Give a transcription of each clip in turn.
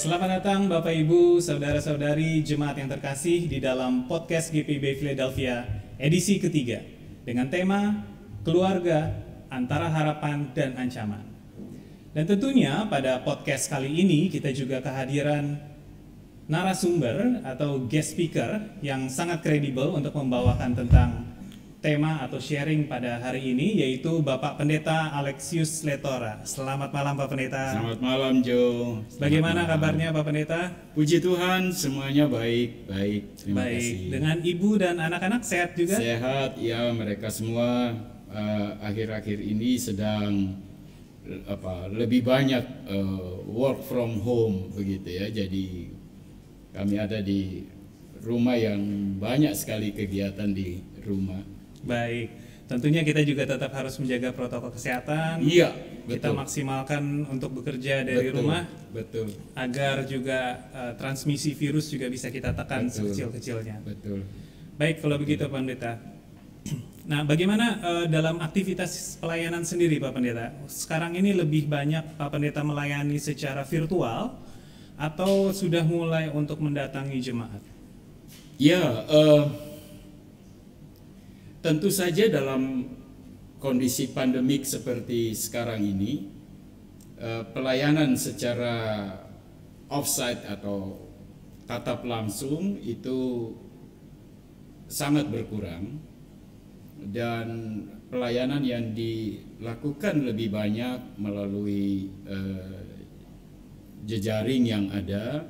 Selamat datang Bapak Ibu, Saudara-saudari, Jemaat yang terkasih di dalam podcast GPIB Philadelphia edisi ketiga dengan tema Keluarga Antara Harapan dan Ancaman. Dan tentunya pada podcast kali ini kita juga kehadiran narasumber atau guest speaker yang sangat kredibel untuk membawakan tentang tema atau sharing pada hari ini, yaitu Bapak Pendeta Alexius Letora. Selamat malam Pak Pendeta. Selamat malam Jo. Bagaimana kabarnya Pak Pendeta? Puji Tuhan, semuanya baik. Terima kasih. Dengan ibu dan anak-anak sehat juga? Sehat, ya, mereka semua akhir-akhir ini sedang lebih banyak work from home begitu ya. Jadi kami ada di rumah yang banyak sekali kegiatan di rumah. Baik, tentunya kita juga tetap harus menjaga protokol kesehatan. Iya, kita betul. maksimalkan untuk bekerja dari rumah. Betul. Agar juga transmisi virus juga bisa kita tekan sekecil-kecilnya. Betul. Baik, kalau begitu Pak Pendeta. Nah, bagaimana dalam aktivitas pelayanan sendiri Pak Pendeta? Sekarang ini lebih banyak Pak Pendeta melayani secara virtual atau sudah mulai untuk mendatangi jemaat? Ya, tentu saja dalam kondisi pandemik seperti sekarang ini, pelayanan secara offsite atau tatap langsung itu sangat berkurang, dan pelayanan yang dilakukan lebih banyak melalui jejaring yang ada,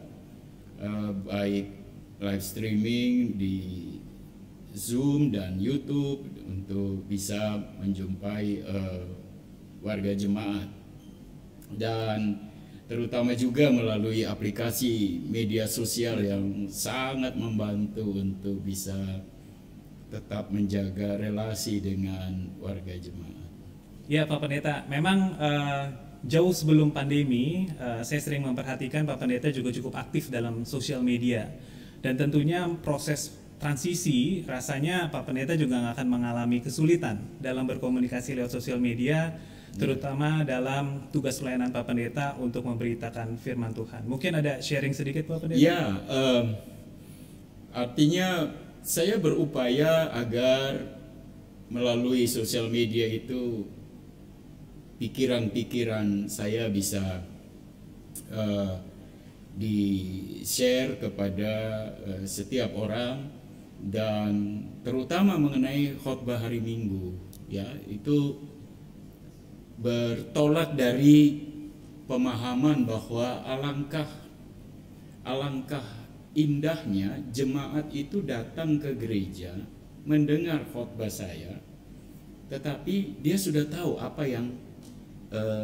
baik live streaming di Zoom dan YouTube untuk bisa menjumpai warga jemaat, dan terutama juga melalui aplikasi media sosial yang sangat membantu untuk bisa tetap menjaga relasi dengan warga jemaat. Ya Pak Pendeta, memang jauh sebelum pandemi saya sering memperhatikan Pak Pendeta juga cukup aktif dalam sosial media, dan tentunya proses transisi rasanya Pak Pendeta juga nggak akan mengalami kesulitan dalam berkomunikasi lewat sosial media, terutama dalam tugas pelayanan Pak Pendeta untuk memberitakan firman Tuhan. Mungkin ada sharing sedikit Pak Pendeta? Ya, artinya saya berupaya agar melalui sosial media itu pikiran-pikiran saya bisa di-share kepada setiap orang, dan terutama mengenai khotbah hari Minggu, ya, itu bertolak dari pemahaman bahwa alangkah indahnya jemaat itu datang ke gereja mendengar khotbah saya, tetapi dia sudah tahu apa yang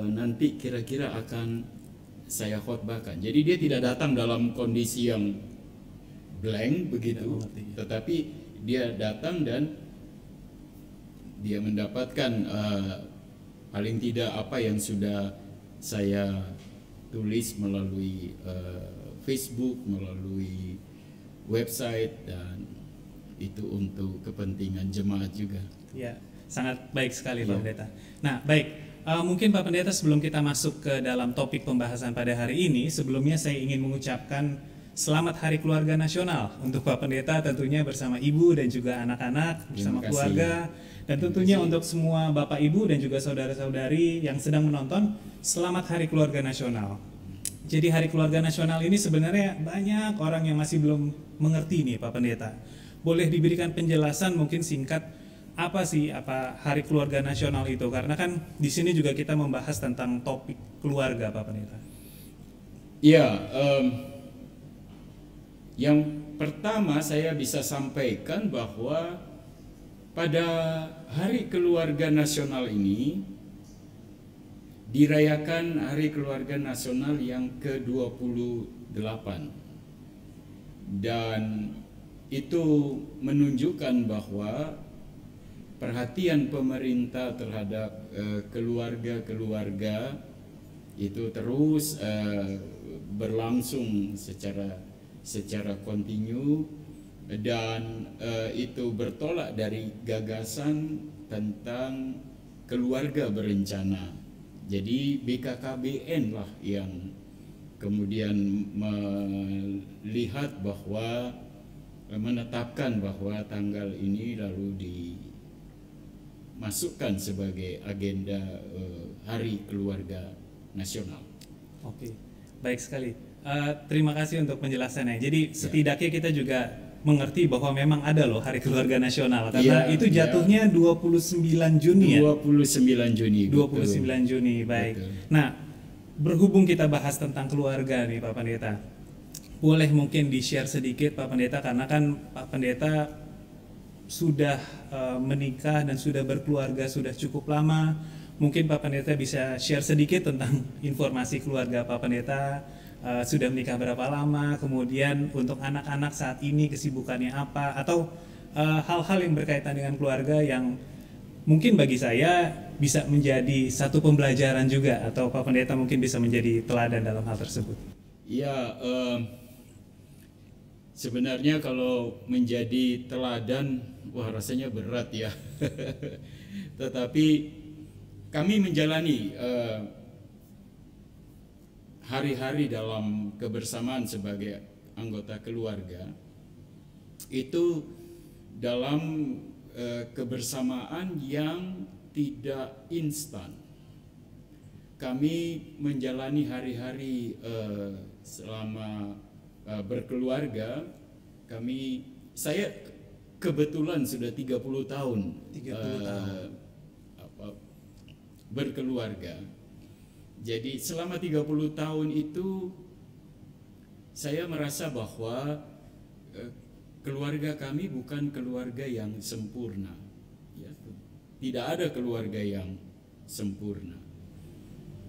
nanti kira-kira akan saya khotbahkan. Jadi dia tidak datang dalam kondisi yang blank begitu, tetapi dia datang dan dia mendapatkan paling tidak apa yang sudah saya tulis melalui Facebook, melalui website, dan itu untuk kepentingan jemaat juga. Ya, sangat baik sekali Pak Pendeta. Nah, baik. Mungkin Pak Pendeta, sebelum kita masuk ke dalam topik pembahasan pada hari ini, sebelumnya saya ingin mengucapkan Selamat Hari Keluarga Nasional untuk Pak Pendeta, tentunya bersama ibu dan juga anak-anak, bersama keluarga, dan tentunya untuk semua Bapak Ibu dan juga saudara-saudari yang sedang menonton, Selamat Hari Keluarga Nasional. Jadi Hari Keluarga Nasional ini sebenarnya banyak orang yang masih belum mengerti nih Pak Pendeta. Boleh diberikan penjelasan mungkin singkat apa Hari Keluarga Nasional itu? Karena kan di sini juga kita membahas tentang topik keluarga Pak Pendeta. Ya, yang pertama saya bisa sampaikan bahwa pada Hari Keluarga Nasional ini dirayakan Hari Keluarga Nasional yang ke-28, dan itu menunjukkan bahwa perhatian pemerintah terhadap keluarga-keluarga itu terus berlangsung secara kontinu, dan itu bertolak dari gagasan tentang keluarga berencana. Jadi BKKBN lah yang kemudian menetapkan bahwa tanggal ini lalu dimasukkan sebagai agenda Hari Keluarga Nasional. Oke, baik sekali. Terima kasih untuk penjelasannya. Jadi setidaknya kita juga mengerti bahwa memang ada loh Hari Keluarga Nasional, karena itu jatuhnya 29 Juni ya. 29 Juni. 29 Juni, baik. Betul. Nah, berhubung kita bahas tentang keluarga nih Pak Pendeta, boleh mungkin di-share sedikit Pak Pendeta, karena kan Pak Pendeta sudah menikah dan sudah berkeluarga sudah cukup lama. Mungkin Pak Pendeta bisa share sedikit tentang informasi keluarga Pak Pendeta, sudah menikah berapa lama, kemudian untuk anak-anak saat ini kesibukannya apa, atau hal-hal yang berkaitan dengan keluarga yang mungkin bagi saya bisa menjadi satu pembelajaran juga, atau Pak Pendeta mungkin bisa menjadi teladan dalam hal tersebut. Ya, sebenarnya kalau menjadi teladan, wah rasanya berat ya. Tetapi kami menjalani hari-hari dalam kebersamaan sebagai anggota keluarga itu dalam kebersamaan yang tidak instan. Kami menjalani hari-hari selama berkeluarga. Saya kebetulan sudah 30 tahun, berkeluarga. Jadi selama 30 tahun itu saya merasa bahwa keluarga kami bukan keluarga yang sempurna. Ya, tidak ada keluarga yang sempurna.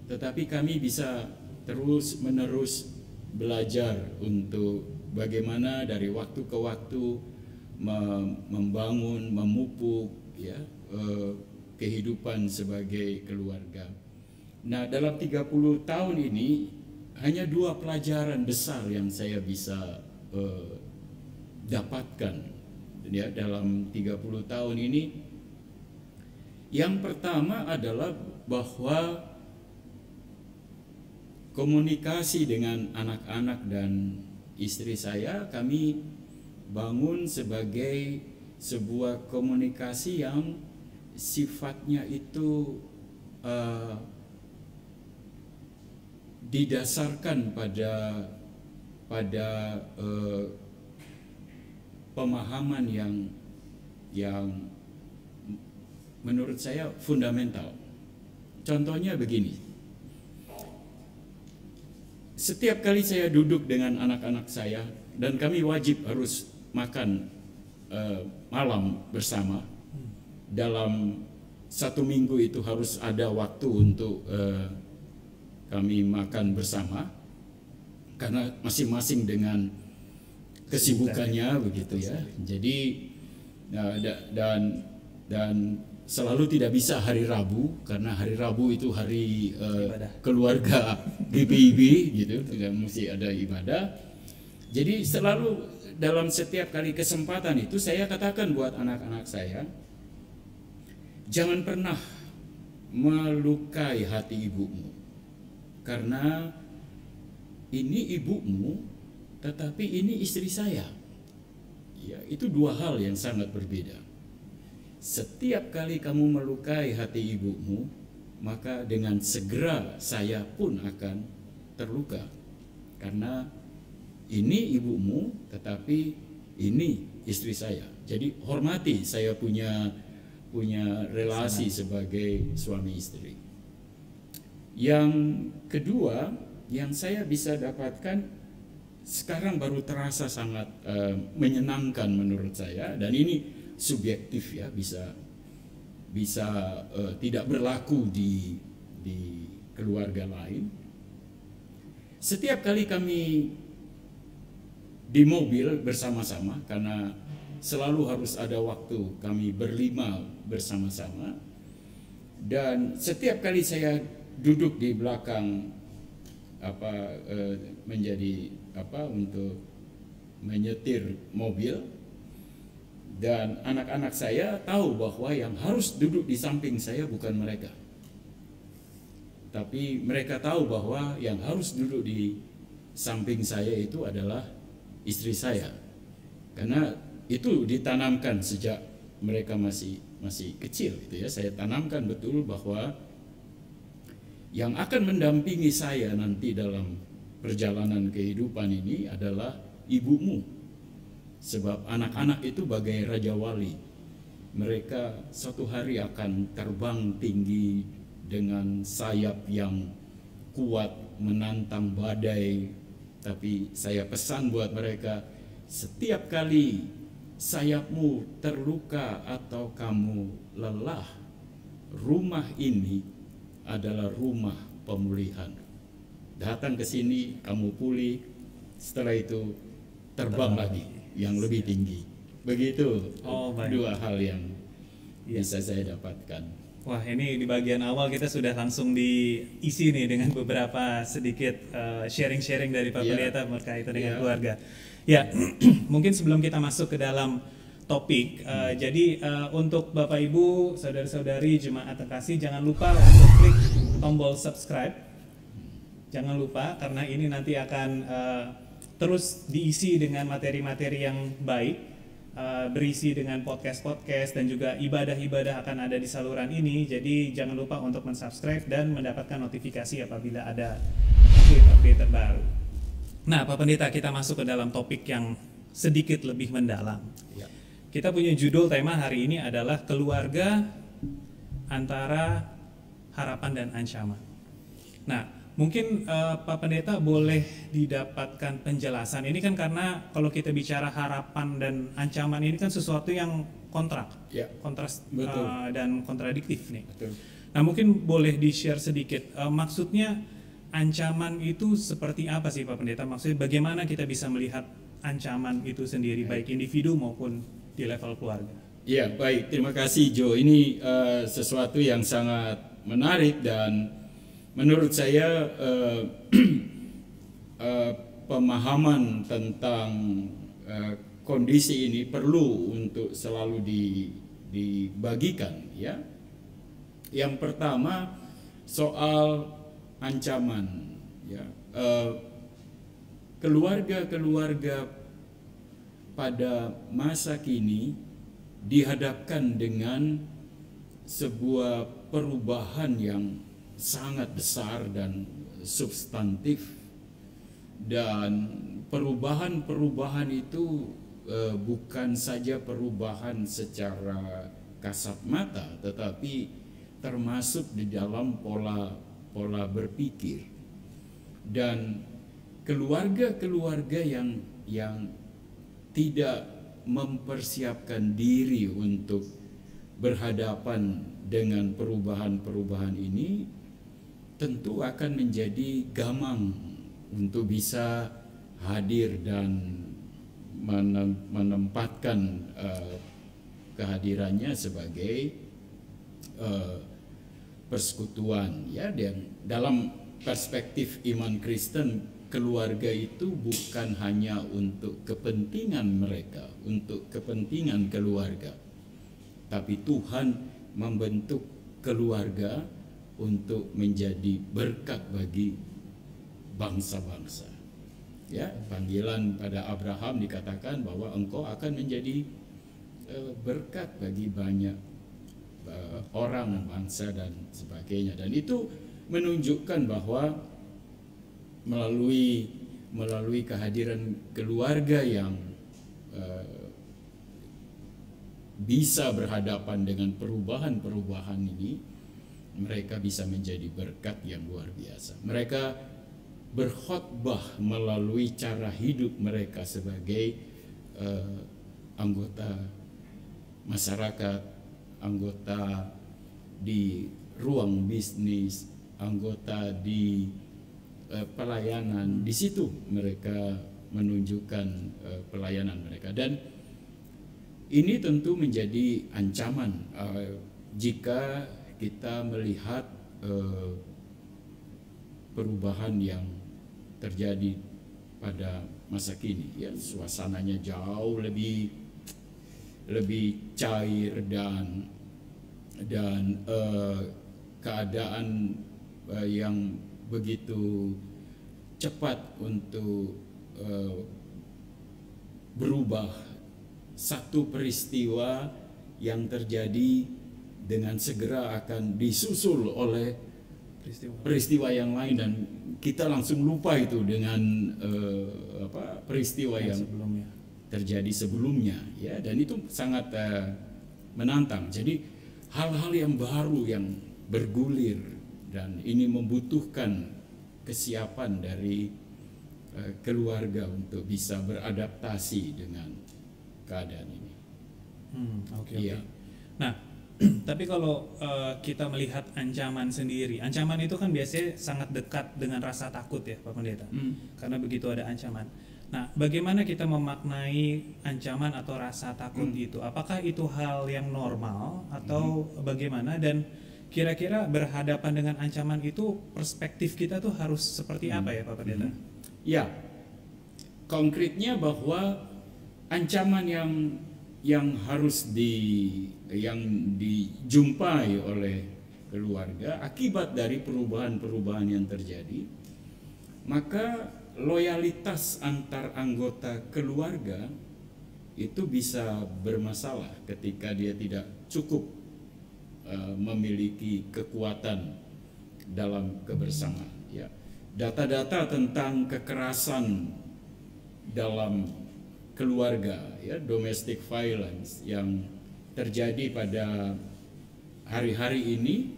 Tetapi kami bisa terus-menerus belajar untuk bagaimana dari waktu ke waktu membangun, memupuk ya kehidupan sebagai keluarga. Nah, dalam 30 tahun ini hanya 2 pelajaran besar yang saya bisa dapatkan ya dalam 30 tahun ini. Yang pertama adalah bahwa komunikasi dengan anak-anak dan istri saya kami bangun sebagai sebuah komunikasi yang sifatnya itu didasarkan pada pemahaman yang menurut saya fundamental. Contohnya begini, setiap kali saya duduk dengan anak-anak saya dan kami wajib harus makan malam bersama, dalam 1 minggu itu harus ada waktu untuk kami makan bersama karena masing-masing dengan kesibukannya begitu ya. Jadi dan selalu tidak bisa hari Rabu karena hari Rabu itu hari keluarga GPIB gitu, tidak mesti ada ibadah. Jadi selalu dalam setiap kali kesempatan itu saya katakan buat anak-anak saya, jangan pernah melukai hati ibumu. Karena ini ibumu, tetapi ini istri saya. Ya, itu 2 hal yang sangat berbeda. Setiap kali kamu melukai hati ibumu, maka dengan segera saya pun akan terluka. Karena ini ibumu, tetapi ini istri saya. Jadi hormati, saya punya relasi sebagai suami istri. Yang kedua yang saya bisa dapatkan sekarang baru terasa sangat menyenangkan menurut saya, dan ini subjektif ya, bisa tidak berlaku di keluarga lain. Setiap kali kami di mobil bersama-sama, karena selalu harus ada waktu kami berlima bersama-sama, dan setiap kali saya duduk di belakang untuk menyetir mobil, dan anak-anak saya tahu bahwa yang harus duduk di samping saya bukan mereka, tapi mereka tahu bahwa yang harus duduk di samping saya itu adalah istri saya, karena itu ditanamkan sejak mereka masih kecil gitu ya. Saya tanamkan betul bahwa yang akan mendampingi saya nanti dalam perjalanan kehidupan ini adalah ibumu, sebab anak-anak itu bagai raja wali. Mereka suatu hari akan terbang tinggi dengan sayap yang kuat menantang badai. Tapi saya pesan buat mereka, setiap kali sayapmu terluka atau kamu lelah, rumah ini adalah rumah pemulihan. Datang ke sini, kamu pulih, setelah itu terbang lagi yang lebih tinggi. Begitu dua hal yang bisa saya dapatkan. Wah, ini di bagian awal kita sudah langsung diisi nih dengan beberapa sedikit sharing-sharing dari Pak Pendeta berkaitan dengan keluarga. Ya, mungkin sebelum kita masuk ke dalam topik, jadi untuk Bapak Ibu, saudara-saudari jemaat terkasih, jangan lupa untuk klik tombol subscribe. Jangan lupa, karena ini nanti akan terus diisi dengan materi-materi yang baik, berisi dengan podcast-podcast dan juga ibadah-ibadah akan ada di saluran ini. Jadi jangan lupa untuk mensubscribe dan mendapatkan notifikasi apabila ada update terbaru. Nah, Pak Pendeta, kita masuk ke dalam topik yang sedikit lebih mendalam. Ya. Kita punya judul tema hari ini adalah keluarga antara harapan dan ancaman. Nah, mungkin Pak Pendeta boleh didapatkan penjelasan. Ini kan karena kalau kita bicara harapan dan ancaman ini kan sesuatu yang kontras dan kontradiktif nih. Betul. Nah, mungkin boleh di-share sedikit. Maksudnya ancaman itu seperti apa sih Pak Pendeta? Maksudnya bagaimana kita bisa melihat ancaman itu sendiri, baik individu maupun di level keluarga? Ya, baik. Terima kasih, Joe. Ini sesuatu yang sangat menarik dan menurut saya pemahaman tentang kondisi ini perlu untuk selalu dibagikan, ya. Yang pertama soal ancaman, ya. Keluarga-keluarga pada masa kini dihadapkan dengan sebuah perubahan yang sangat besar dan substantif, dan perubahan itu bukan saja perubahan secara kasat mata, tetapi termasuk di dalam pola berpikir. Dan keluarga-keluarga yang tidak mempersiapkan diri untuk berhadapan dengan perubahan-perubahan ini tentu akan menjadi gamang untuk bisa hadir dan menempatkan kehadirannya sebagai persekutuan, ya. Dan dalam perspektif iman Kristen, keluarga itu bukan hanya untuk kepentingan mereka, untuk kepentingan keluarga, tapi Tuhan membentuk keluarga untuk menjadi berkat bagi bangsa-bangsa. Ya, panggilan pada Abraham dikatakan bahwa engkau akan menjadi berkat bagi banyak orang, bangsa dan sebagainya. Dan itu menunjukkan bahwa melalui kehadiran keluarga yang bisa berhadapan dengan perubahan-perubahan ini, mereka bisa menjadi berkat yang luar biasa. Mereka berkhotbah melalui cara hidup mereka sebagai anggota masyarakat, anggota di ruang bisnis, anggota di pelayanan. Di situ mereka menunjukkan pelayanan mereka, dan ini tentu menjadi ancaman jika kita melihat perubahan yang terjadi pada masa kini, ya. Suasananya jauh lebih cair dan keadaan yang begitu cepat untuk berubah satu peristiwa yang terjadi dengan segera akan disusul oleh peristiwa yang lain, dan kita langsung lupa itu dengan peristiwa yang sebelumnya terjadi sebelumnya, ya, dan itu sangat menantang. Jadi hal-hal yang baru yang bergulir, dan ini membutuhkan kesiapan dari keluarga untuk bisa beradaptasi dengan keadaan ini. Oke. Iya. Nah, tapi kalau kita melihat ancaman sendiri, ancaman itu kan biasanya sangat dekat dengan rasa takut ya, Pak Pendeta. Karena begitu ada ancaman. Nah, bagaimana kita memaknai ancaman atau rasa takut itu? Apakah itu hal yang normal atau bagaimana? Dan kira-kira berhadapan dengan ancaman itu, perspektif kita tuh harus seperti apa ya, Pak Pendeta? Ya, konkretnya bahwa ancaman yang harus dijumpai oleh keluarga akibat dari perubahan-perubahan yang terjadi, maka loyalitas antar anggota keluarga itu bisa bermasalah ketika dia tidak cukup memiliki kekuatan dalam kebersamaan. Ya, data-data tentang kekerasan dalam keluarga, ya, domestic violence yang terjadi pada hari-hari ini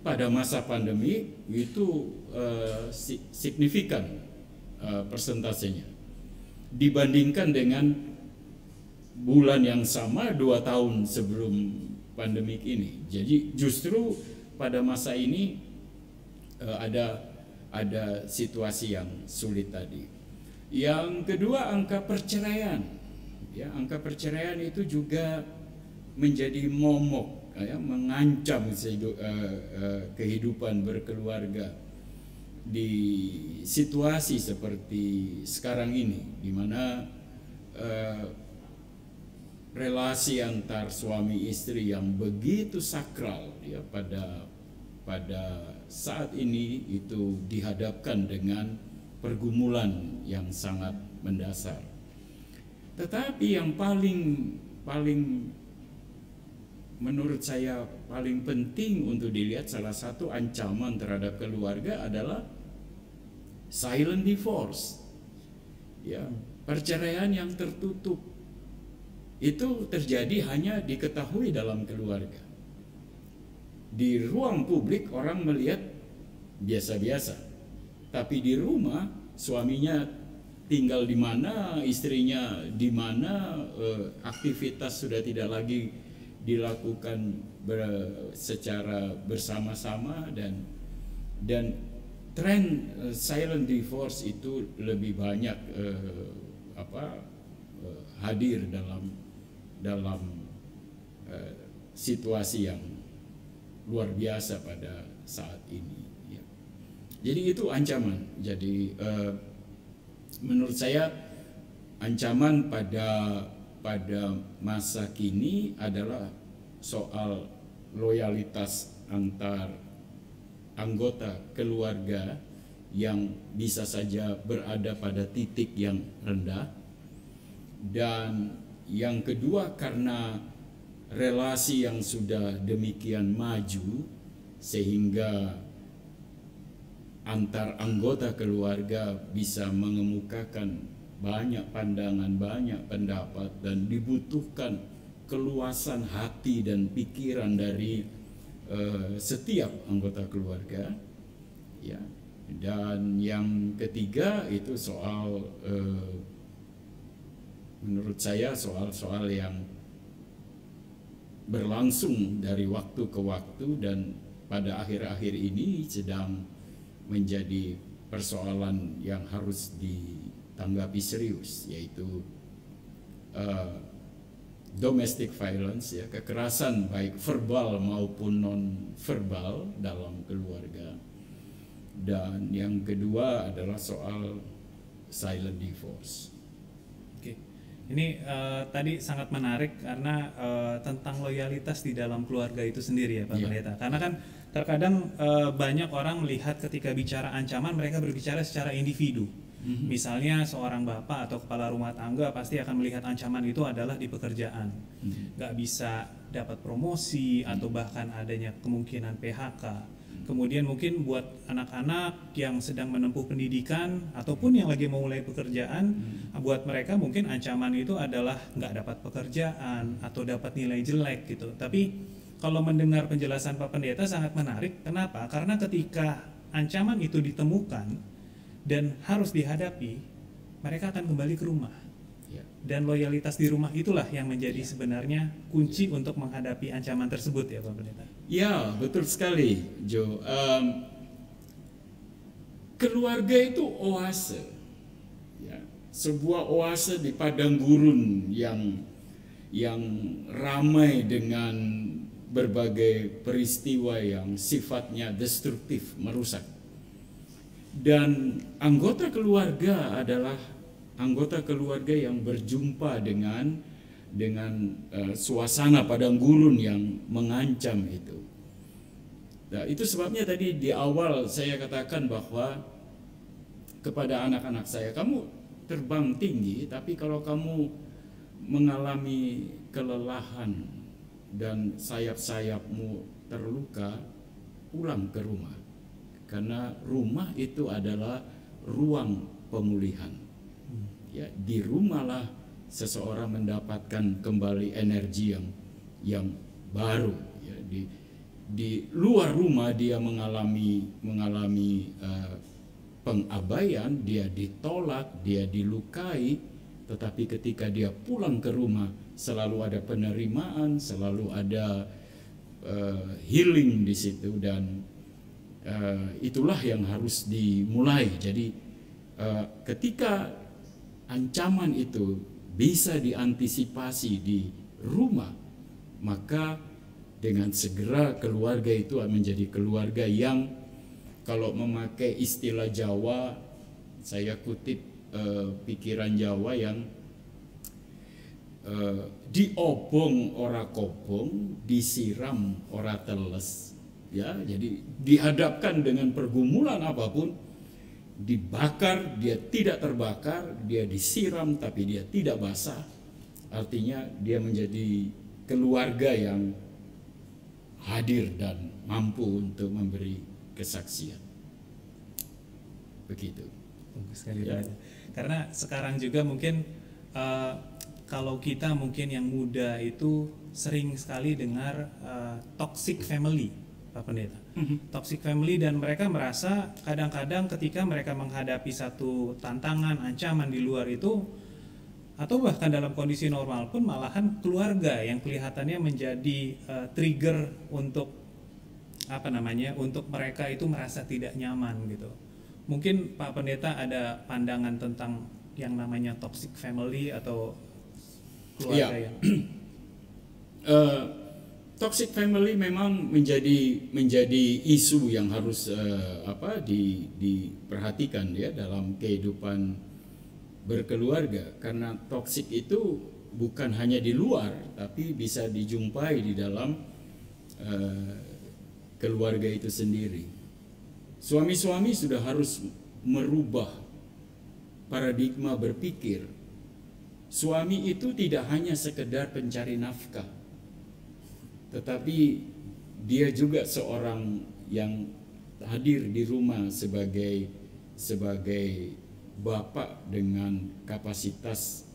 pada masa pandemi itu signifikan persentasenya dibandingkan dengan bulan yang sama 2 tahun sebelum pandemik ini. Jadi justru pada masa ini ada situasi yang sulit tadi. Yang kedua, angka perceraian. Ya, angka perceraian itu juga menjadi momok, ya, mengancam kehidupan berkeluarga di situasi seperti sekarang ini, di mana relasi antar suami istri yang begitu sakral, ya, pada saat ini itu dihadapkan dengan pergumulan yang sangat mendasar. Tetapi yang paling menurut saya paling penting untuk dilihat, salah satu ancaman terhadap keluarga adalah silent divorce. Ya, perceraian yang tertutup. Itu terjadi hanya diketahui dalam keluarga. Di ruang publik orang melihat biasa-biasa. Tapi di rumah suaminya tinggal di mana, istrinya di mana, aktivitas sudah tidak lagi dilakukan secara bersama-sama, dan tren silent divorce itu lebih banyak hadir dalam situasi yang luar biasa pada saat ini, ya. Jadi itu ancaman. Jadi menurut saya ancaman pada masa kini adalah soal loyalitas antar anggota keluarga yang bisa saja berada pada titik yang rendah. Dan yang kedua, karena relasi yang sudah demikian maju sehingga antar anggota keluarga bisa mengemukakan banyak pandangan, banyak pendapat, dan dibutuhkan keluasan hati dan pikiran dari setiap anggota keluarga, ya. Dan yang ketiga itu soal menurut saya soal yang berlangsung dari waktu ke waktu dan pada akhir-akhir ini sedang menjadi persoalan yang harus ditanggapi serius, yaitu domestic violence, ya, kekerasan baik verbal maupun non verbal dalam keluarga. Dan yang kedua adalah soal silent divorce. Oke. Ini tadi sangat menarik karena tentang loyalitas di dalam keluarga itu sendiri ya Pak Iya. Pendeta. Karena kan terkadang banyak orang melihat ketika bicara ancaman mereka berbicara secara individu. Misalnya seorang bapak atau kepala rumah tangga pasti akan melihat ancaman itu adalah di pekerjaan. Nggak bisa dapat promosi atau bahkan adanya kemungkinan PHK. Kemudian mungkin buat anak-anak yang sedang menempuh pendidikan ataupun yang lagi mau mulai pekerjaan, buat mereka mungkin ancaman itu adalah nggak dapat pekerjaan atau dapat nilai jelek gitu. Tapi kalau mendengar penjelasan Pak Pendeta sangat menarik. Kenapa? Karena ketika ancaman itu ditemukan dan harus dihadapi, mereka akan kembali ke rumah. Ya. Dan loyalitas di rumah itulah yang menjadi sebenarnya kunci untuk menghadapi ancaman tersebut ya Pak Pendeta. Ya, betul sekali, Jo. Keluarga itu oase, ya, sebuah oase di padang gurun yang ramai dengan berbagai peristiwa yang sifatnya destruktif, merusak. Dan anggota keluarga adalah anggota keluarga yang berjumpa dengan suasana padang gurun yang mengancam itu. Nah, itu sebabnya tadi di awal saya katakan bahwa kepada anak-anak saya, kamu terbang tinggi, tapi kalau kamu mengalami kelelahan dan sayap-sayapmu terluka, pulang ke rumah. Karena rumah itu adalah ruang pemulihan. Ya, di rumahlah seseorang mendapatkan kembali energi yang baru. Ya, di luar rumah dia mengalami pengabaian, dia ditolak, dia dilukai, tetapi ketika dia pulang ke rumah selalu ada penerimaan, selalu ada healing di situ, dan itulah yang harus dimulai. Jadi ketika ancaman itu bisa diantisipasi di rumah, maka dengan segera keluarga itu menjadi keluarga yang, kalau memakai istilah Jawa, saya kutip pikiran Jawa yang diobong ora kobong, disiram ora teles. Ya, jadi dihadapkan dengan pergumulan apapun, dibakar dia tidak terbakar, dia disiram tapi dia tidak basah. Artinya dia menjadi keluarga yang hadir dan mampu untuk memberi kesaksian. Begitu. Bagus sekali Ya. Pak. Karena sekarang juga mungkin kalau kita mungkin yang muda itu sering sekali dengar toxic family, Pak Pendeta. Toxic family, dan mereka merasa kadang-kadang ketika mereka menghadapi satu tantangan, ancaman di luar itu, atau bahkan dalam kondisi normal pun malahan keluarga yang kelihatannya menjadi trigger untuk untuk mereka itu merasa tidak nyaman gitu. Mungkin Pak Pendeta ada pandangan tentang yang namanya toxic family atau keluarga Ya. yang Toxic family memang menjadi isu yang harus diperhatikan ya dalam kehidupan berkeluarga, karena toxic itu bukan hanya di luar tapi bisa dijumpai di dalam keluarga itu sendiri. Suami-suami sudah harus merubah paradigma berpikir. Suami itu tidak hanya sekedar pencari nafkah, tetapi dia juga seorang yang hadir di rumah sebagai bapak dengan kapasitas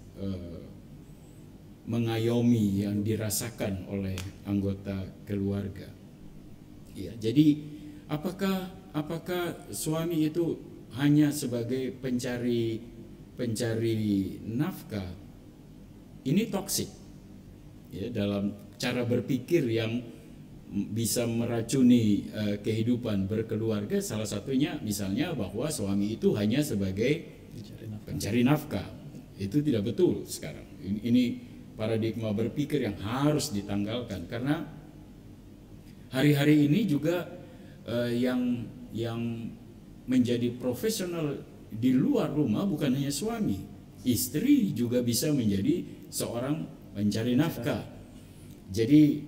mengayomi yang dirasakan oleh anggota keluarga. Ya, jadi apakah suami itu hanya sebagai pencari nafkah? Ini toksik ya, dalam cara berpikir yang bisa meracuni kehidupan berkeluarga. Salah satunya misalnya bahwa suami itu hanya sebagai pencari nafkah. Itu tidak betul sekarang. Ini paradigma berpikir yang harus ditanggalkan, karena hari-hari ini juga yang menjadi profesional di luar rumah bukan hanya suami, istri juga bisa menjadi seorang pencari nafkah. Jadi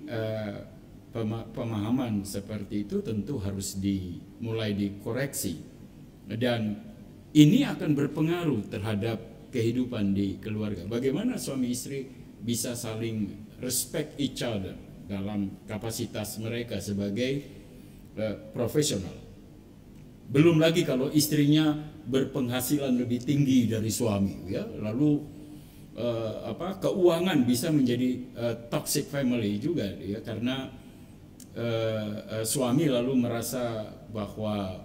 pemahaman seperti itu tentu harus mulai dikoreksi, dan ini akan berpengaruh terhadap kehidupan di keluarga. Bagaimana suami istri bisa saling respect each other dalam kapasitas mereka sebagai profesional. Belum lagi kalau istrinya berpenghasilan lebih tinggi dari suami, ya, lalu keuangan bisa menjadi toxic family juga, ya, karena suami lalu merasa bahwa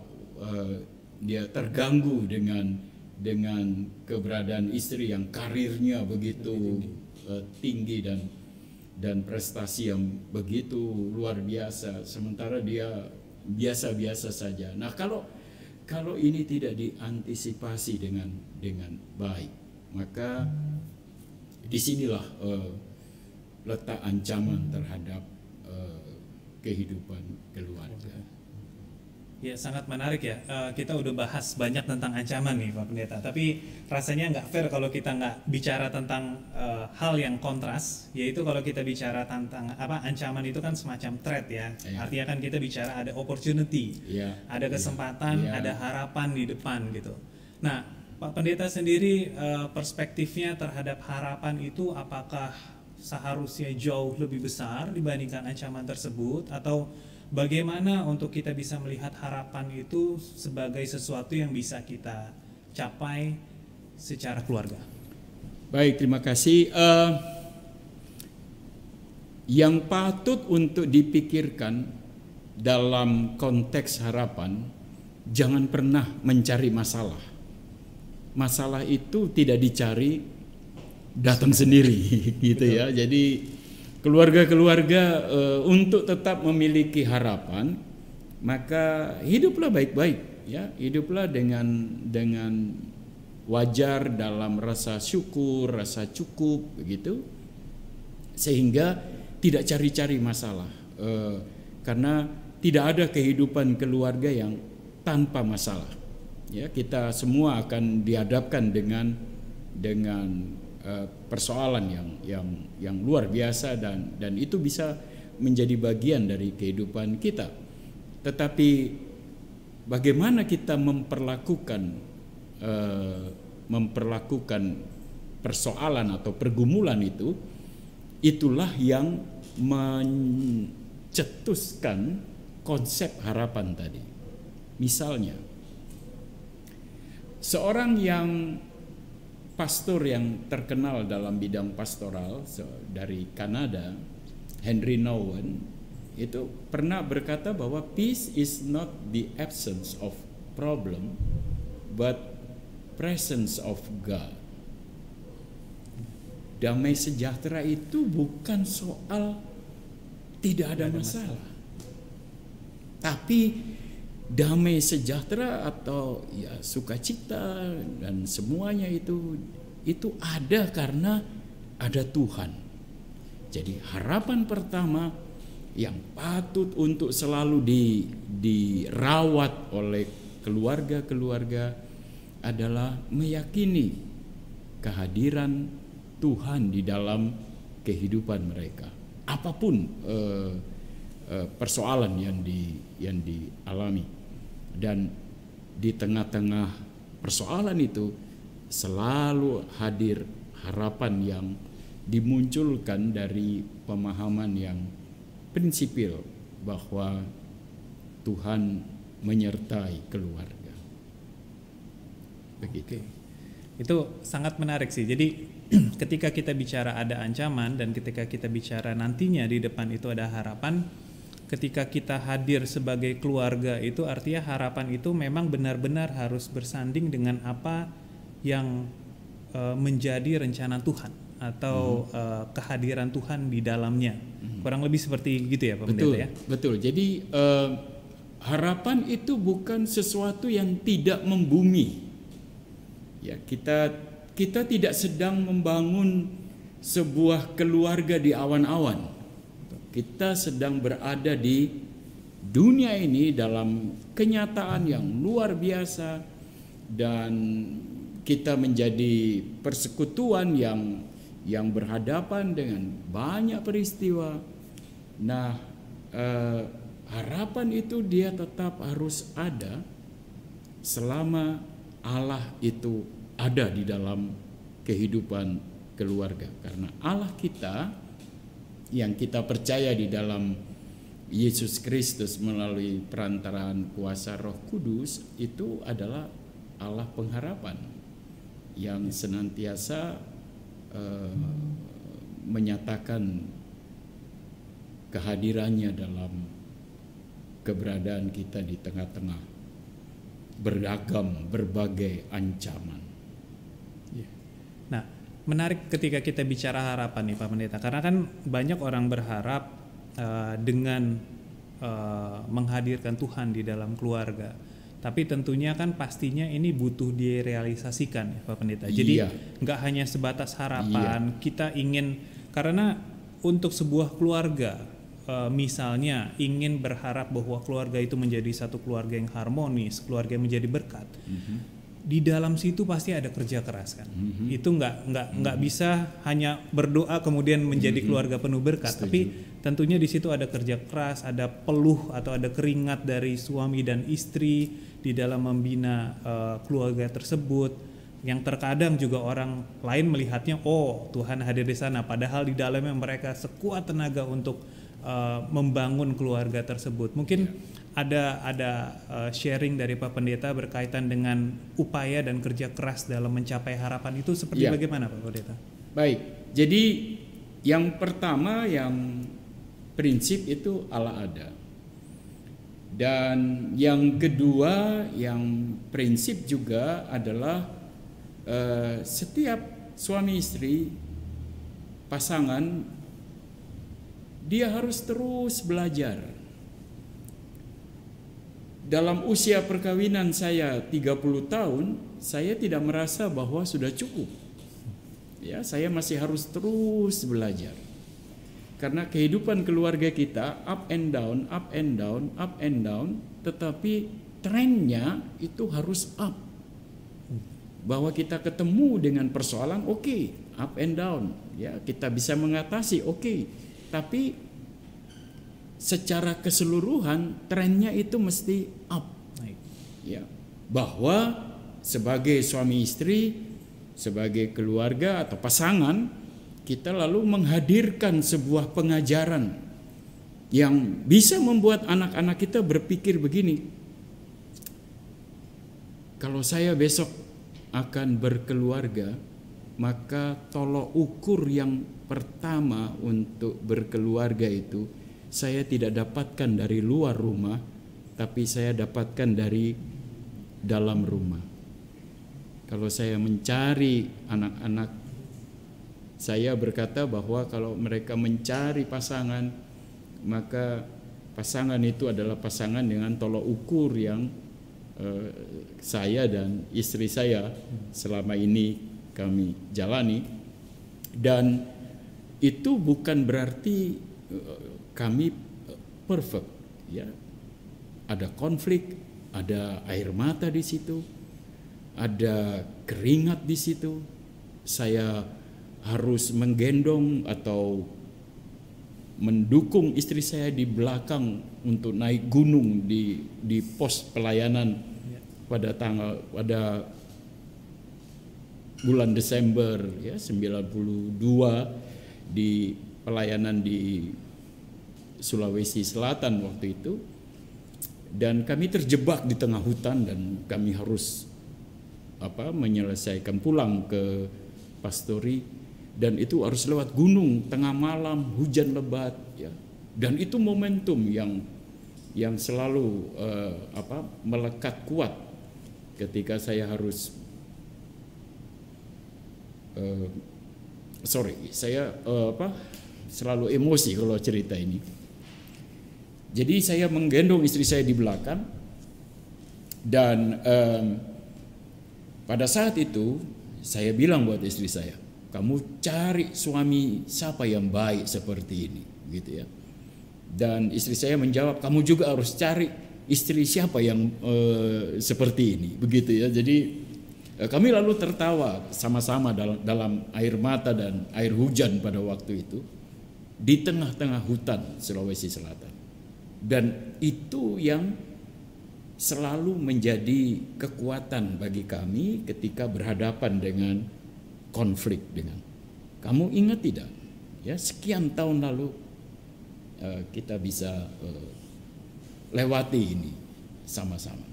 dia terganggu dengan keberadaan istri yang karirnya begitu tinggi dan prestasi yang begitu luar biasa, sementara dia biasa-biasa saja. Nah, kalau ini tidak diantisipasi dengan baik, maka disinilah letak ancaman terhadap kehidupan keluarga. Ya, sangat menarik ya. Kita udah bahas banyak tentang ancaman nih Pak Pendeta, tapi rasanya nggak fair kalau kita nggak bicara tentang hal yang kontras, yaitu kalau kita bicara tentang ancaman itu kan semacam threat ya. Artinya kan kita bicara ada opportunity, ada kesempatan, ada harapan di depan gitu. Nah, Pak Pendeta sendiri perspektifnya terhadap harapan itu apakah seharusnya jauh lebih besar dibandingkan ancaman tersebut, atau bagaimana untuk kita bisa melihat harapan itu sebagai sesuatu yang bisa kita capai secara keluarga? Baik, terima kasih. Yang patut untuk dipikirkan dalam konteks harapan, jangan pernah mencari masalah. Masalah itu tidak dicari, datang sendiri, gitu ya. Jadi keluarga-keluarga untuk tetap memiliki harapan, maka hiduplah baik-baik, ya, hiduplah dengan wajar dalam rasa syukur, rasa cukup, begitu, sehingga tidak cari-cari masalah, karena tidak ada kehidupan keluarga yang tanpa masalah. Ya, kita semua akan dihadapkan dengan persoalan yang luar biasa, dan itu bisa menjadi bagian dari kehidupan kita. Tetapi bagaimana kita memperlakukan persoalan atau pergumulan itu, itulah yang mencetuskan konsep harapan tadi. Misalnya, seorang pastor yang terkenal dalam bidang pastoral dari Kanada, Henry Nouwen, itu pernah berkata bahwa peace is not the absence of problem, but presence of God. Damai sejahtera itu bukan soal tidak ada masalah, tapi damai sejahtera atau ya sukacita dan semuanya itu ada karena ada Tuhan. Jadi harapan pertama yang patut untuk selalu dirawat oleh keluarga-keluarga adalah meyakini kehadiran Tuhan di dalam kehidupan mereka. Apapun persoalan yang dialami, dan di tengah-tengah persoalan itu selalu hadir harapan yang dimunculkan dari pemahaman yang prinsipil bahwa Tuhan menyertai keluarga. Begitu. Itu sangat menarik sih. Jadi ketika kita bicara ada ancaman dan ketika kita bicara nantinya di depan itu ada harapan, ketika kita hadir sebagai keluarga itu artinya harapan itu memang benar-benar harus bersanding dengan apa yang menjadi rencana Tuhan atau kehadiran Tuhan di dalamnya. Kurang lebih seperti gitu ya Pak Pendeta ya? Betul. Jadi harapan itu bukan sesuatu yang tidak membumi. Ya, kita tidak sedang membangun sebuah keluarga di awan-awan. Kita sedang berada di dunia ini dalam kenyataan yang luar biasa, dan kita menjadi persekutuan yang berhadapan dengan banyak peristiwa. Nah, harapan itu dia tetap harus ada selama Allah itu ada di dalam kehidupan keluarga. Karena Allah kita yang kita percaya di dalam Yesus Kristus melalui perantaraan kuasa Roh Kudus itu adalah Allah pengharapan yang senantiasa menyatakan kehadirannya dalam keberadaan kita di tengah-tengah berbagai ancaman. Nah, menarik ketika kita bicara harapan nih Pak Pendeta, karena kan banyak orang berharap dengan menghadirkan Tuhan di dalam keluarga. Tapi tentunya kan pastinya ini butuh direalisasikan ya Pak Pendeta. Jadi nggak hanya sebatas harapan, kita ingin, karena untuk sebuah keluarga misalnya ingin berharap bahwa keluarga itu menjadi satu keluarga yang harmonis, keluarga yang menjadi berkat. Di dalam situ pasti ada kerja keras kan. Itu nggak bisa hanya berdoa kemudian menjadi keluarga penuh berkat. Tapi tentunya di situ ada kerja keras, ada peluh atau ada keringat dari suami dan istri di dalam membina keluarga tersebut. Yang terkadang juga orang lain melihatnya, oh Tuhan hadir di sana, padahal di dalamnya mereka sekuat tenaga untuk membangun keluarga tersebut. Mungkin ada sharing dari Pak Pendeta berkaitan dengan upaya dan kerja keras dalam mencapai harapan itu seperti bagaimana Pak Pendeta? Baik, jadi yang pertama yang prinsip itu Allah ada. Dan yang kedua yang prinsip juga adalah setiap suami istri pasangan dia harus terus belajar. Dalam usia perkawinan saya 30 tahun, saya tidak merasa bahwa sudah cukup. Ya, saya masih harus terus belajar. Karena kehidupan keluarga kita up and down, up and down, up and down, tetapi trennya itu harus up. Bahwa kita ketemu dengan persoalan, oke, up and down, ya kita bisa mengatasi, oke. Tapi secara keseluruhan trennya itu mesti up. Ya, bahwa sebagai suami istri, sebagai keluarga atau pasangan, kita lalu menghadirkan sebuah pengajaran yang bisa membuat anak-anak kita berpikir begini, kalau saya besok akan berkeluarga, maka tolok ukur yang pertama untuk berkeluarga itu saya tidak dapatkan dari luar rumah, tapi saya dapatkan dari dalam rumah. Kalau saya mencari anak-anak, saya berkata bahwa kalau mereka mencari pasangan, maka pasangan itu adalah pasangan dengan tolok ukur yang saya dan istri saya selama ini kami jalani. Dan itu bukan berarti kami perfect, ya. Ada konflik, ada air mata di situ, ada keringat di situ. Saya harus menggendong atau mendukung istri saya di belakang untuk naik gunung di pos pelayanan pada bulan Desember ya 92 di pelayanan di Sulawesi Selatan waktu itu, dan kami terjebak di tengah hutan dan kami harus menyelesaikan pulang ke pastori, dan itu harus lewat gunung tengah malam, hujan lebat ya. Dan itu momentum yang selalu melekat kuat ketika saya harus selalu emosi kalau cerita ini. Jadi saya menggendong istri saya di belakang, dan pada saat itu saya bilang buat istri saya, kamu cari suami siapa yang baik seperti ini, gitu ya. Dan istri saya menjawab, kamu juga harus cari istri siapa yang seperti ini, begitu ya. Jadi Kami lalu tertawa sama-sama dalam air mata dan air hujan pada waktu itu di tengah-tengah hutan Sulawesi Selatan. Dan itu yang selalu menjadi kekuatan bagi kami ketika berhadapan dengan konflik dengan. Kamu ingat tidak? Ya, sekian tahun lalu kita bisa lewati ini sama-sama.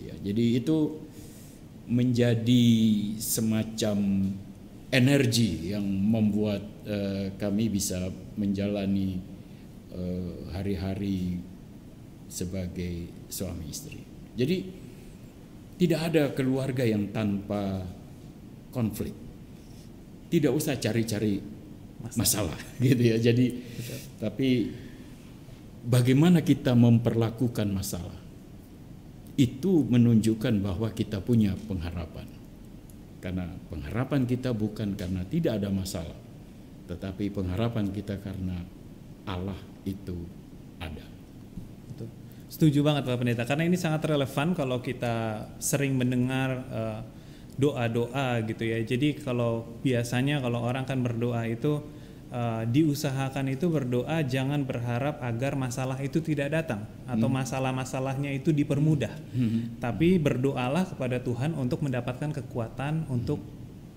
Ya, jadi itu menjadi semacam energi yang membuat kami bisa menjalani hari-hari sebagai suami istri. Jadi tidak ada keluarga yang tanpa konflik. Tidak usah cari-cari masalah gitu ya. Jadi tapi bagaimana kita memperlakukan masalah itu menunjukkan bahwa kita punya pengharapan. Karena pengharapan kita bukan karena tidak ada masalah, tetapi pengharapan kita karena Allah itu ada. Setuju banget Pak Pendeta, karena ini sangat relevan kalau kita sering mendengar doa-doa gitu ya. Jadi kalau biasanya kalau orang kan berdoa itu diusahakan itu berdoa jangan berharap agar masalah itu tidak datang atau masalah-masalahnya itu dipermudah. Tapi berdoalah kepada Tuhan untuk mendapatkan kekuatan untuk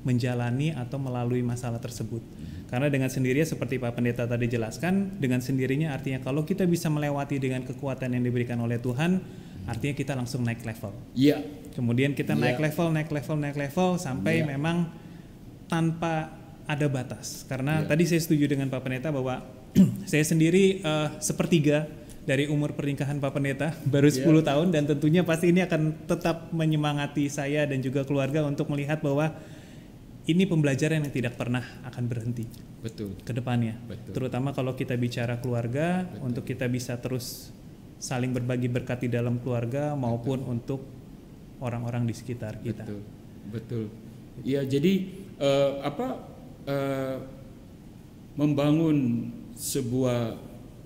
menjalani atau melalui masalah tersebut. Karena dengan sendirinya seperti Pak Pendeta tadi jelaskan, dengan sendirinya artinya kalau kita bisa melewati dengan kekuatan yang diberikan oleh Tuhan, artinya kita langsung naik level. Iya. Kemudian kita naik level sampai memang tanpa ada batas. Karena tadi saya setuju dengan Pak Pendeta bahwa saya sendiri sepertiga dari umur pernikahan Pak Pendeta, baru 10 tahun, dan tentunya pasti ini akan tetap menyemangati saya dan juga keluarga untuk melihat bahwa ini pembelajaran yang tidak pernah akan berhenti. Betul. Ke depannya. Betul. Terutama kalau kita bicara keluarga, untuk kita bisa terus saling berbagi berkat di dalam keluarga maupun untuk orang-orang di sekitar kita. Betul. Ya, jadi membangun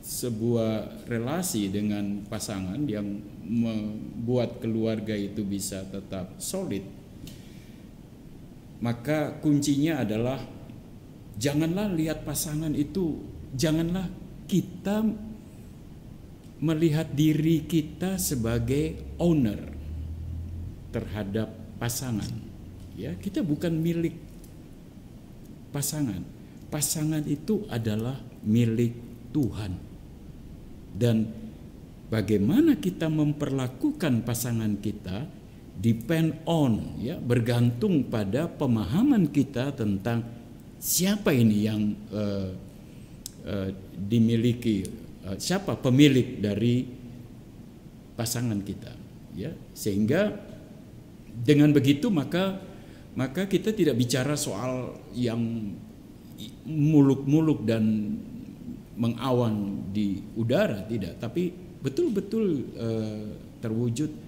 sebuah relasi dengan pasangan yang membuat keluarga itu bisa tetap solid. Maka kuncinya adalah janganlah lihat pasangan itu, janganlah kita melihat diri kita sebagai owner terhadap pasangan. Ya, kita bukan milik pasangan. Pasangan itu adalah milik Tuhan. Dan bagaimana kita memperlakukan pasangan kita depend on, ya, bergantung pada pemahaman kita tentang siapa ini yang dimiliki, siapa pemilik dari pasangan kita, ya. Sehingga dengan begitu maka kita tidak bicara soal yang muluk-muluk dan mengawan di udara, tidak, tapi betul-betul terwujud.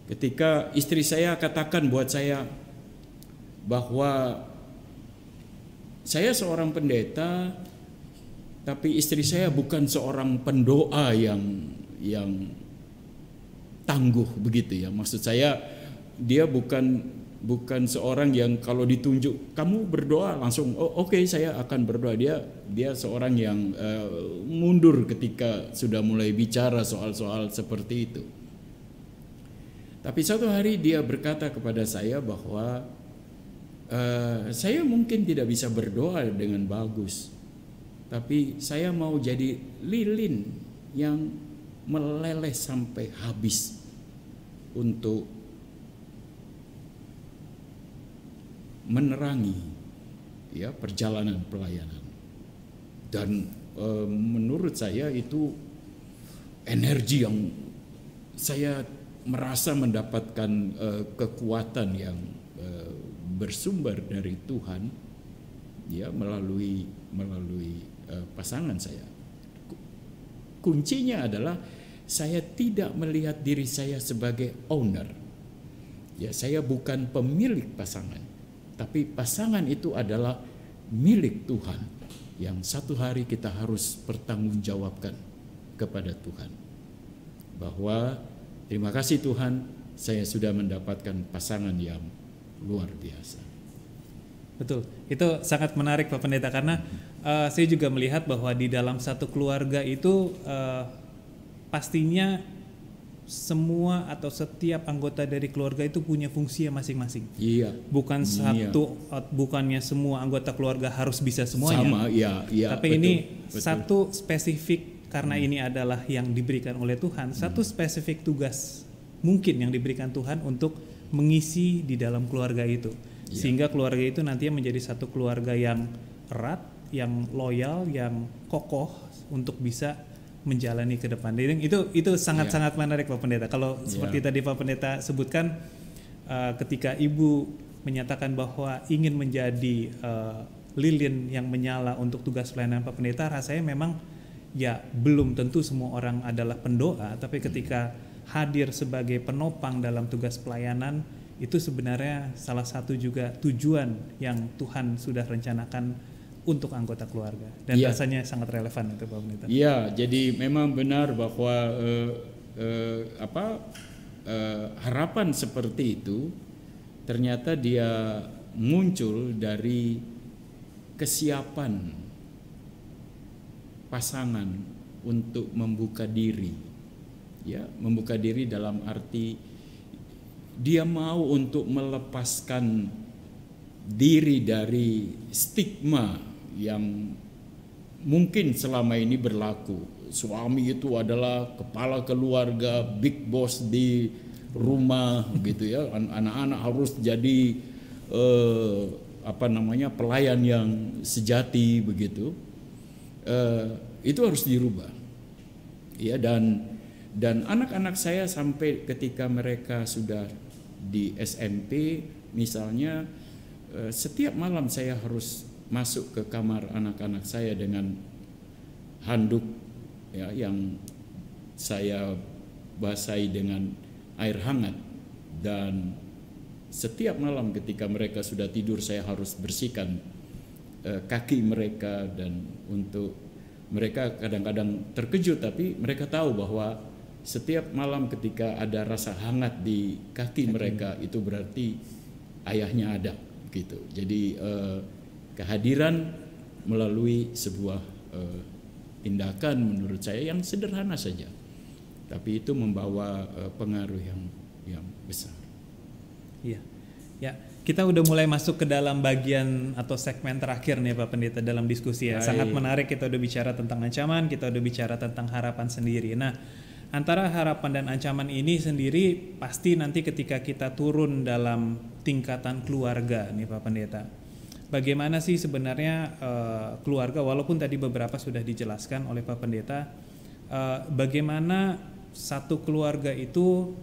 Ketika istri saya katakan buat saya bahwa saya seorang pendeta, tapi istri saya bukan seorang pendoa yang tangguh begitu ya. Maksud saya dia bukan seorang yang kalau ditunjuk kamu berdoa langsung oke, saya akan berdoa. Dia seorang yang mundur ketika sudah mulai bicara soal-soal seperti itu. Tapi suatu hari dia berkata kepada saya bahwa saya mungkin tidak bisa berdoa dengan bagus, tapi saya mau jadi lilin yang meleleh sampai habis untuk menerangi, ya, perjalanan pelayanan. Dan menurut saya itu energi yang saya merasa mendapatkan kekuatan yang bersumber dari Tuhan, ya, melalui pasangan saya. Kuncinya adalah saya tidak melihat diri saya sebagai owner. Ya, saya bukan pemilik pasangan, tapi pasangan itu adalah milik Tuhan yang satu hari kita harus pertanggungjawabkan kepada Tuhan. Bahwa terima kasih Tuhan, saya sudah mendapatkan pasangan yang luar biasa. Betul, itu sangat menarik Pak Pendeta karena saya juga melihat bahwa di dalam satu keluarga itu pastinya semua atau setiap anggota dari keluarga itu punya fungsi masing-masing. Iya. Bukan bukannya semua anggota keluarga harus bisa semuanya. Sama, iya. Tapi betul, ini betul. Satu spesifik karena ini adalah yang diberikan oleh Tuhan, satu spesifik tugas mungkin yang diberikan Tuhan untuk mengisi di dalam keluarga itu. Sehingga keluarga itu nantinya menjadi satu keluarga yang erat, yang loyal, yang kokoh untuk bisa menjalani ke depan. Jadi itu sangat-sangat menarik Pak Pendeta. Kalau seperti tadi Pak Pendeta sebutkan, ketika Ibu menyatakan bahwa ingin menjadi lilin yang menyala untuk tugas pelayanan Pak Pendeta, rasanya memang ya belum tentu semua orang adalah pendoa, tapi ketika hadir sebagai penopang dalam tugas pelayanan, itu sebenarnya salah satu juga tujuan yang Tuhan sudah rencanakan untuk anggota keluarga, dan rasanya sangat relevan itu Pak Pendeta. Iya, jadi memang benar bahwa harapan seperti itu ternyata dia muncul dari kesiapan pasangan untuk membuka diri. Ya, membuka diri dalam arti dia mau untuk melepaskan diri dari stigma yang mungkin selama ini berlaku. Suami itu adalah kepala keluarga, big boss di rumah gitu ya. Anak-anak harus jadi pelayan yang sejati begitu. Itu harus dirubah. Ya, dan anak-anak saya sampai ketika mereka sudah di SMP misalnya, setiap malam saya harus masuk ke kamar anak-anak saya dengan handuk ya, yang saya basahi dengan air hangat, dan setiap malam ketika mereka sudah tidur saya harus bersihkan kaki mereka, dan untuk mereka kadang-kadang terkejut, tapi mereka tahu bahwa setiap malam ketika ada rasa hangat di kaki mereka, itu berarti ayahnya ada gitu. Jadi kehadiran melalui sebuah tindakan menurut saya yang sederhana saja, tapi itu membawa pengaruh yang besar. Iya, ya. Kita udah mulai masuk ke dalam bagian atau segmen terakhir nih Pak Pendeta dalam diskusi ya. Sangat menarik, kita udah bicara tentang ancaman, kita udah bicara tentang harapan sendiri. Nah, antara harapan dan ancaman ini sendiri pasti nanti ketika kita turun dalam tingkatan keluarga nih Pak Pendeta. Bagaimana sih sebenarnya keluarga, walaupun tadi beberapa sudah dijelaskan oleh Pak Pendeta, bagaimana satu keluarga itu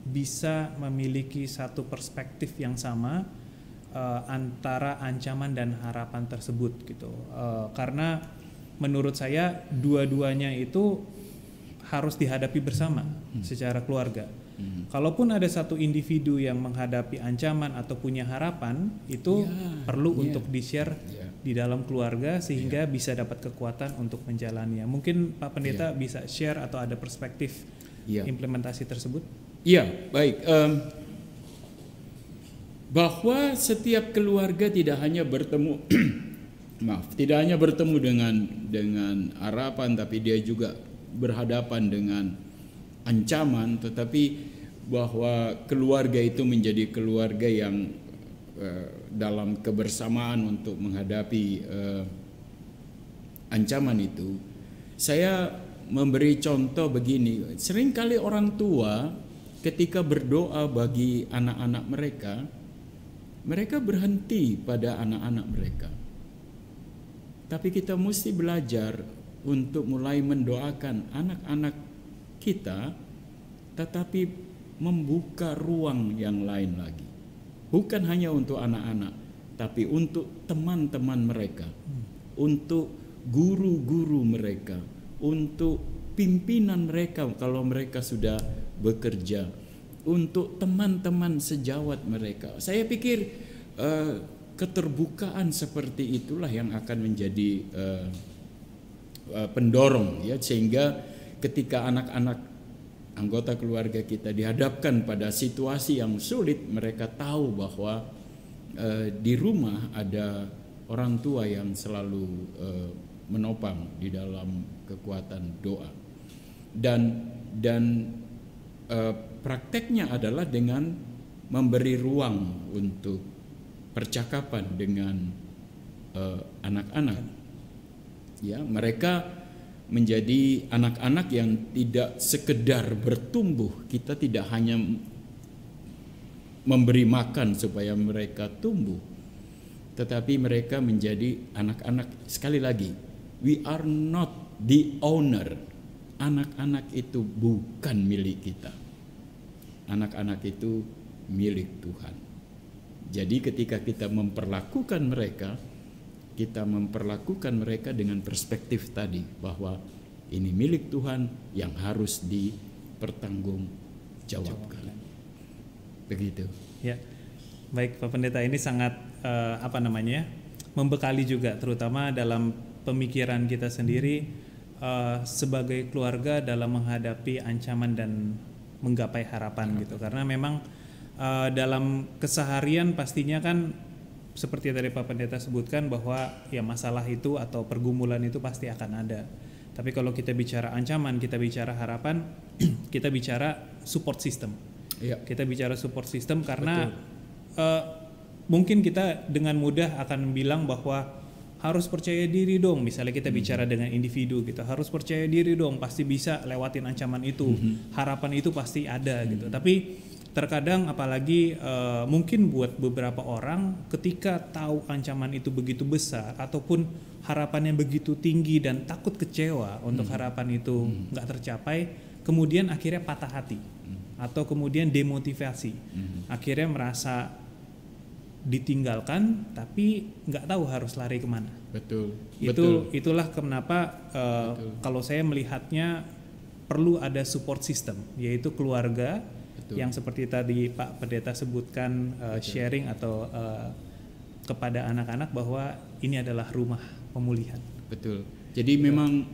bisa memiliki satu perspektif yang sama antara ancaman dan harapan tersebut gitu. Karena menurut saya dua-duanya itu harus dihadapi bersama secara keluarga. Kalaupun ada satu individu yang menghadapi ancaman atau punya harapan, itu perlu untuk di-share di dalam keluarga sehingga bisa dapat kekuatan untuk menjalaninya. Mungkin Pak Pendeta bisa share atau ada perspektif implementasi tersebut? Iya, baik. Bahwa setiap keluarga tidak hanya bertemu tidak hanya bertemu dengan harapan, tapi dia juga berhadapan dengan ancaman, tetapi bahwa keluarga itu menjadi keluarga yang dalam kebersamaan untuk menghadapi ancaman itu. Saya memberi contoh begini, seringkali orang tua ketika berdoa bagi anak-anak mereka berhenti pada anak-anak mereka. Tapi kita mesti belajar untuk mulai mendoakan anak-anak kita, tetapi membuka ruang yang lain lagi. Bukan hanya untuk anak-anak, tapi untuk teman-teman mereka, untuk guru-guru mereka, untuk pimpinan mereka kalau mereka sudah bekerja, untuk teman-teman sejawat mereka. Saya pikir keterbukaan seperti itulah yang akan menjadi pendorong ya, sehingga ketika anak-anak anggota keluarga kita dihadapkan pada situasi yang sulit, mereka tahu bahwa di rumah ada orang tua yang selalu menopang di dalam kekuatan doa, dan prakteknya adalah dengan memberi ruang untuk percakapan dengan anak-anak. Ya, mereka menjadi anak-anak yang tidak sekedar bertumbuh. Kita tidak hanya memberi makan supaya mereka tumbuh, tetapi mereka menjadi anak-anak. Sekali lagi, we are not the owner. Anak-anak itu bukan milik kita. Anak-anak itu milik Tuhan. Jadi ketika kita memperlakukan mereka, kita memperlakukan mereka dengan perspektif tadi, bahwa ini milik Tuhan yang harus dipertanggungjawabkan. Begitu. Ya, baik Pak Pendeta, ini sangat membekali juga, terutama dalam pemikiran kita sendiri sebagai keluarga dalam menghadapi ancaman dan menggapai harapan gitu. Karena memang dalam keseharian pastinya kan seperti tadi Pak Pendeta sebutkan bahwa ya masalah itu atau pergumulan itu pasti akan ada. Tapi kalau kita bicara ancaman, kita bicara harapan, kita bicara support system. Ya. Kita bicara support system karena mungkin kita dengan mudah akan bilang bahwa harus percaya diri dong. Misalnya kita bicara dengan individu gitu, harus percaya diri dong, pasti bisa lewatin ancaman itu. Harapan itu pasti ada gitu. Tapi terkadang apalagi mungkin buat beberapa orang ketika tahu ancaman itu begitu besar ataupun harapannya begitu tinggi dan takut kecewa untuk harapan itu nggak tercapai, kemudian akhirnya patah hati atau kemudian demotivasi, akhirnya merasa ditinggalkan tapi nggak tahu harus lari kemana. Betul. Itulah kenapa kalau saya melihatnya perlu ada support system, yaitu keluarga. Betul. Yang seperti tadi Pak Pendeta sebutkan sharing atau kepada anak-anak bahwa ini adalah rumah pemulihan. Betul. Jadi memang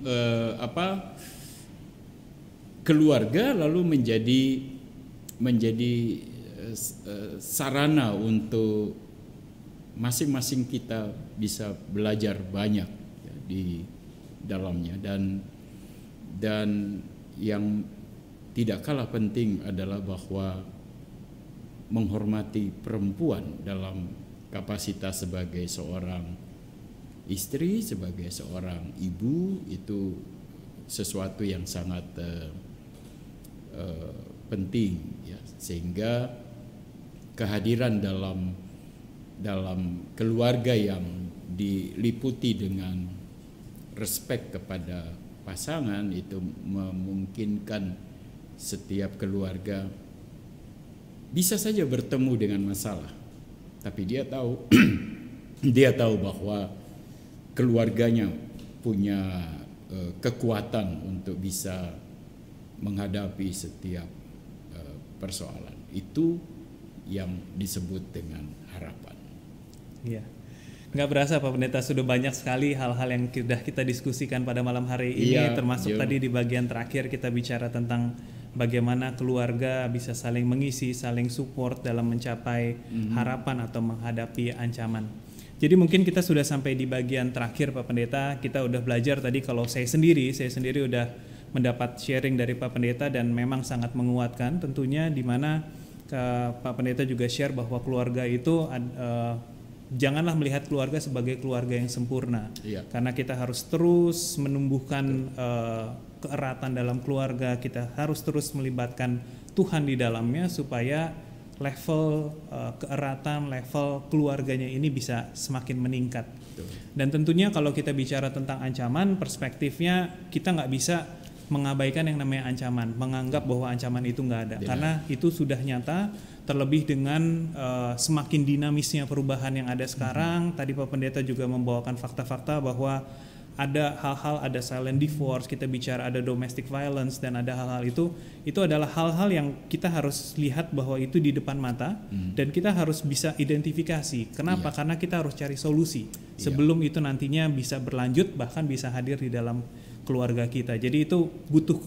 keluarga lalu menjadi sarana untuk masing-masing kita bisa belajar banyak ya, di dalamnya, dan yang tidak kalah penting adalah bahwa menghormati perempuan dalam kapasitas sebagai seorang istri, sebagai seorang ibu, itu sesuatu yang sangat penting ya, sehingga kehadiran dalam keluarga yang diliputi dengan respek kepada pasangan itu memungkinkan setiap keluarga bisa saja bertemu dengan masalah, tapi dia tahu bahwa keluarganya punya kekuatan untuk bisa menghadapi setiap persoalan. Itu yang disebut dengan harapan. Iya. Nggak berasa Pak Pendeta, sudah banyak sekali hal-hal yang sudah kita diskusikan pada malam hari ini, termasuk tadi di bagian terakhir kita bicara tentang bagaimana keluarga bisa saling mengisi, saling support dalam mencapai harapan atau menghadapi ancaman. Jadi mungkin kita sudah sampai di bagian terakhir Pak Pendeta. Kita udah belajar tadi, kalau saya sendiri udah mendapat sharing dari Pak Pendeta dan memang sangat menguatkan tentunya, di mana Pak Pendeta juga share bahwa keluarga itu janganlah melihat keluarga sebagai keluarga yang sempurna, karena kita harus terus menumbuhkan keeratan dalam keluarga. Kita harus terus melibatkan Tuhan di dalamnya supaya level keeratan, level keluarganya ini bisa semakin meningkat. Dan tentunya kalau kita bicara tentang ancaman, perspektifnya kita nggak bisa mengabaikan yang namanya ancaman, menganggap bahwa ancaman itu nggak ada, karena itu sudah nyata. Terlebih dengan semakin dinamisnya perubahan yang ada sekarang. Tadi Pak Pendeta juga membawakan fakta-fakta bahwa ada hal-hal, ada silent divorce, kita bicara ada domestic violence, dan ada hal-hal itu adalah hal-hal yang kita harus lihat bahwa itu di depan mata, dan kita harus bisa identifikasi. Kenapa? Karena kita harus cari solusi sebelum itu nantinya bisa berlanjut, bahkan bisa hadir di dalam keluarga kita. Jadi itu butuh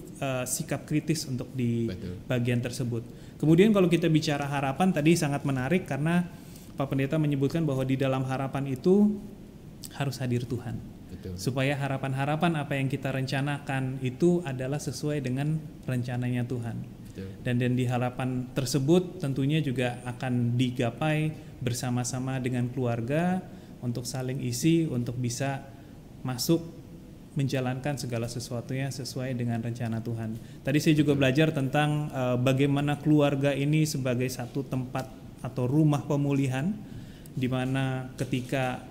sikap kritis untuk di bagian tersebut. Kemudian kalau kita bicara harapan, tadi sangat menarik karena Pak Pendeta menyebutkan bahwa di dalam harapan itu harus hadir Tuhan. Betul. Supaya harapan-harapan apa yang kita rencanakan itu adalah sesuai dengan rencananya Tuhan. Betul. Dan di harapan tersebut tentunya juga akan digapai bersama-sama dengan keluarga untuk saling isi, untuk bisa masuk menjalankan segala sesuatunya sesuai dengan rencana Tuhan. Tadi saya juga belajar tentang bagaimana keluarga ini sebagai satu tempat atau rumah pemulihan, di mana ketika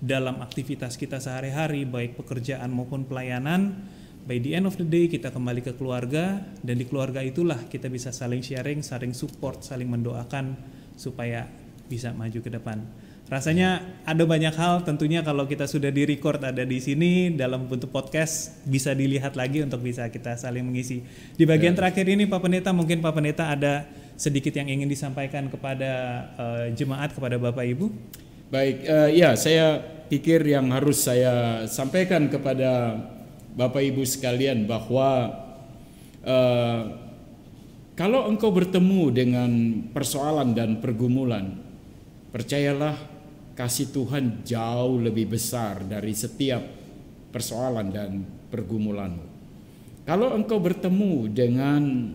dalam aktivitas kita sehari-hari, baik pekerjaan maupun pelayanan, by the end of the day kita kembali ke keluarga, dan di keluarga itulah kita bisa saling sharing, saling support, saling mendoakan supaya bisa maju ke depan. Rasanya ada banyak hal, tentunya kalau kita sudah di-record ada di sini dalam bentuk podcast, bisa dilihat lagi untuk bisa kita saling mengisi. Di bagian terakhir ini Pak Pendeta, mungkin Pak Pendeta ada sedikit yang ingin disampaikan kepada jemaat, kepada Bapak Ibu? Baik, ya saya pikir yang harus saya sampaikan kepada Bapak Ibu sekalian bahwa kalau engkau bertemu dengan persoalan dan pergumulan, percayalah kasih Tuhan jauh lebih besar dari setiap persoalan dan pergumulanmu. Kalau engkau bertemu dengan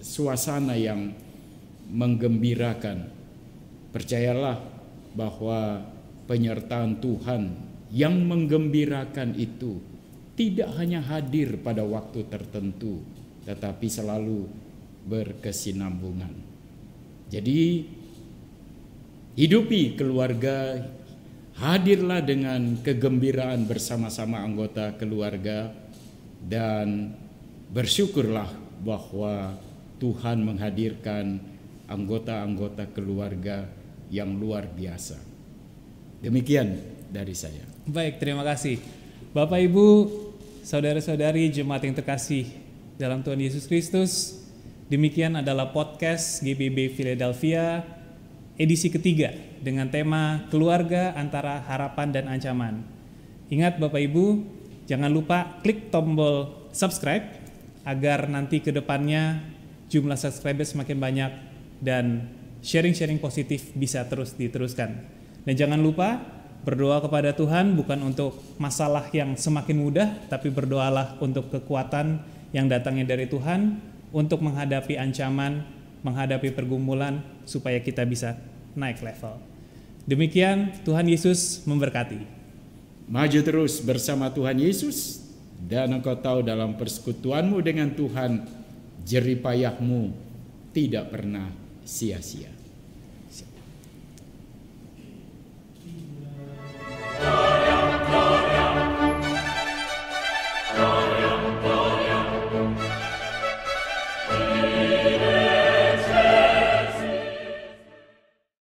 suasana yang menggembirakan, percayalah bahwa penyertaan Tuhan yang menggembirakan itu tidak hanya hadir pada waktu tertentu, tetapi selalu berkesinambungan. Jadi hidupi keluarga, hadirlah dengan kegembiraan bersama-sama anggota keluarga, dan bersyukurlah bahwa Tuhan menghadirkan anggota-anggota keluarga yang luar biasa. Demikian dari saya. Baik, terima kasih. Bapak Ibu, saudara-saudari jemaat yang terkasih dalam Tuhan Yesus Kristus, demikian adalah podcast GBB Philadelphia edisi ketiga dengan tema keluarga antara harapan dan ancaman. Ingat Bapak Ibu, jangan lupa klik tombol subscribe agar nanti ke depannya jumlah subscriber semakin banyak dan sharing-sharing positif bisa terus diteruskan. Dan jangan lupa berdoa kepada Tuhan bukan untuk masalah yang semakin mudah, tapi berdoalah untuk kekuatan yang datangnya dari Tuhan untuk menghadapi ancaman, menghadapi pergumulan supaya kita bisa naik level. Demikian, Tuhan Yesus memberkati. Maju terus bersama Tuhan Yesus, dan engkau tahu dalam persekutuanmu dengan Tuhan, jerih payahmu tidak pernah sia-sia.